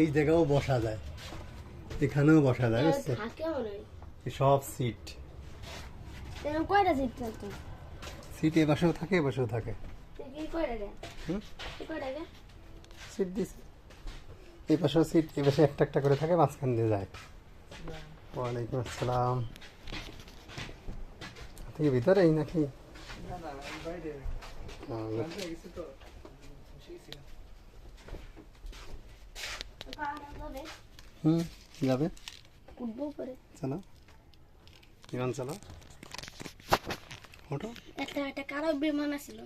এই জায়গাও বসা যায়, এখানেও বসা যায়, বুঝছো? সব সিট সিট এ পাশেও থাকে, এ পাশেও থাকে। সিট দিছে, এই পাশেও সিট, এ পাশে একটা একটা করে থাকে, মাঝখান দিয়ে যায়। ওয়ালাইকুম আসসালাম। থেকে ভিতরেই নাকি? যাবে, চলো বিমান চলো, ওঠো। একটা কারো বিমান আছিল,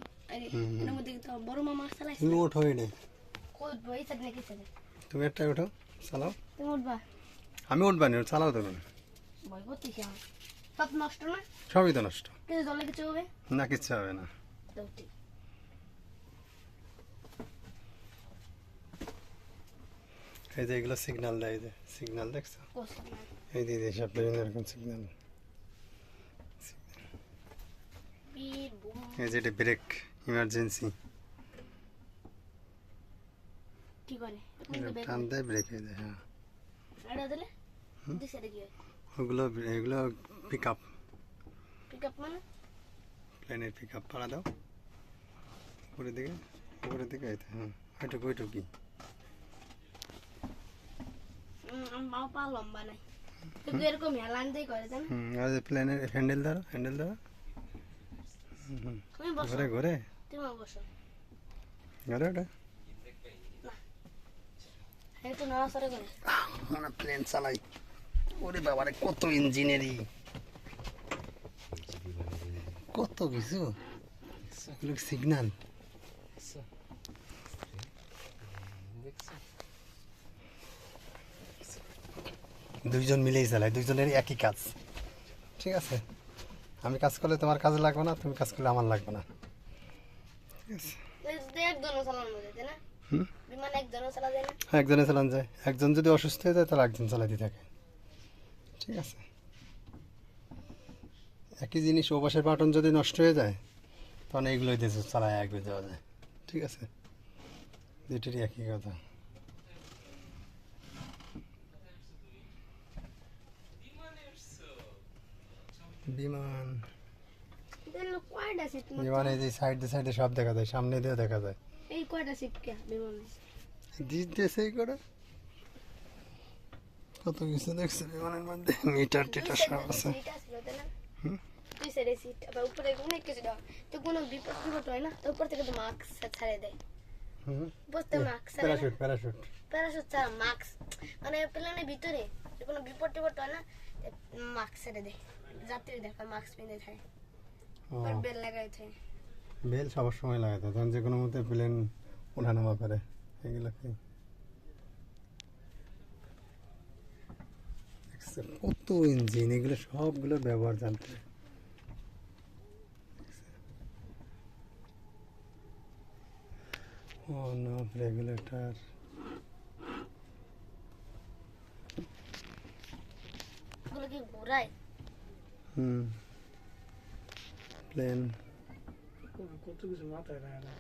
বড় মামা চালাইছে। তুমি ওঠো, এটা তুমি একটা ওঠো, চালাও। তুমি উঠবা? আমি উঠবা নি, চালাও তুমি। ভয় করতে কি আমার? সব নষ্ট না? সবই তো নষ্ট। কিছু জলে কিছু হবে না, কিচ্ছু হবে না। এই যে এগুলো সিগন্যাল দেয়, এই যে সিগন্যাল দেখছো, এই যে সব বিভিন্ন রকম সিগন্যাল। এই যে এটা ব্রেক, ইমার্জেন্সি, কি করে টান দেয় ব্রেক হয়ে যায়। হ্যাঁ, এটা দিলে দিছে কি হয়? ওগুলো এগুলো পিক আপ, মানে প্লেনের পিক আপ। পাড়া দাও উপরের দিকে, উপরের দিকে। হ্যাঁ, ওইটুকু ওইটুকু কি আমার পা লম্বা নাই, কিন্তু এরকম হেলান দিয়ে করে জানো। আর প্লেনের হ্যান্ডেল ধরো, হ্যান্ডেল ধরো, তুমি বসো, ঘরে ঘরে তুমি বসো, ঘরে ওটা একটু নড়াচড়া করে। আমরা প্লেন চালাই, ওরে বাবারে কত ইঞ্জিনিয়ারিং, কত কিছু, সিগন্যাল। দুইজন মিলেই চালায়, দুইজনের একই কাজ, ঠিক আছে? আমি কাজ করলে তোমার কাজে লাগবে না, তুমি কাজ করলে আমার লাগবে না, ঠিক আছে? একজনও চালানো যায় না, বিমান একজনও চালা যায় না। হ্যাঁ, একজনে চালান যায়, একজন যদি অসুস্থ হয়ে যায় তাহলে একজন চালাতে থাকে, ঠিক আছে? একই জিনিস, ও পাশের বাটন যদি নষ্ট হয়ে যায় তখন এইগুলোই দিয়ে চালায় একবার দেওয়া যায়, ঠিক আছে? দুইটারই একই কথা। বিমান, কয়টা সিট? বিমান এই যে সাইডে সাইডে সব দেখা যায়, সামনে দিয়েও দেখা যায়। এই কয়টা সিট কে বিমানে? দিতেছে এই করে কত কিছু দেখছে বিমানের মধ্যে, মিটার টিটার সব আছে। দুই সাইডে সিট, আবার উপরে অনেক কিছু দেওয়া, তো কোনো বিপদ টিপদ হয় না, তো উপর থেকে তো মাস্ক ছাড়িয়ে দেয়। বুঝতে মাস্ক প্যারাশুট, প্যারাশুট, প্যারাশুট ছাড়া মাস্ক, মানে প্লেনের ভিতরে কোনো বিপদ টিপদ হয় না, মাস্ক ছেড়ে দেয়, যাত্রী দেখা মাস্ক পিঁধে থাকে, বেল লাগাই থাকে। বেল সবার সময় লাগাতে, তখন যে কোনো মতে প্লেন ওঠানামা করে, এগুলো কি কত ইঞ্জিন, এগুলো সবগুলোর ব্যবহার জানতে। ও নো, রেগুলেটর, এগুলো কি ঘোরায়? প্লেন, কত কিছু মাথায় রাখে না।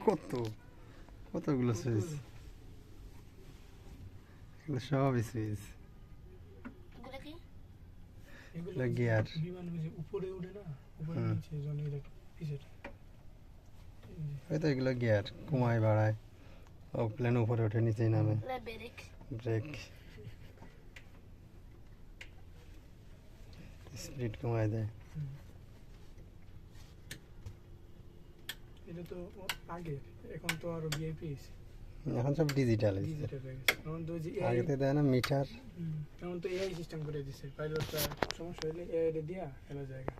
কত কতগুলো সুইচ, এগুলো সবই সুইচ। এগুলো কি? এগুলো গিয়ার, বিমান উপরে উঠে না, উপরে নিচে জনের পিছনে, ওই তো এগুলো গিয়ার, কমায় বাড়ায়, ও প্লেন উপরে ওঠে নিচেই নামে। ব্রেক, ব্রেক, স্পিড কমায় দেয়। এটা তো আগে, এখন তো আরো ভিআইপি এখন সব ডিজিটাল, ডিজিটাল হয়ে গেছে। এখন তো যে আগে তো দেয় না মিটার, এখন তো এআই সিস্টেম করে দিছে, পাইলটরা সমস্যা হলে এআই দিয়া এলো জায়গা।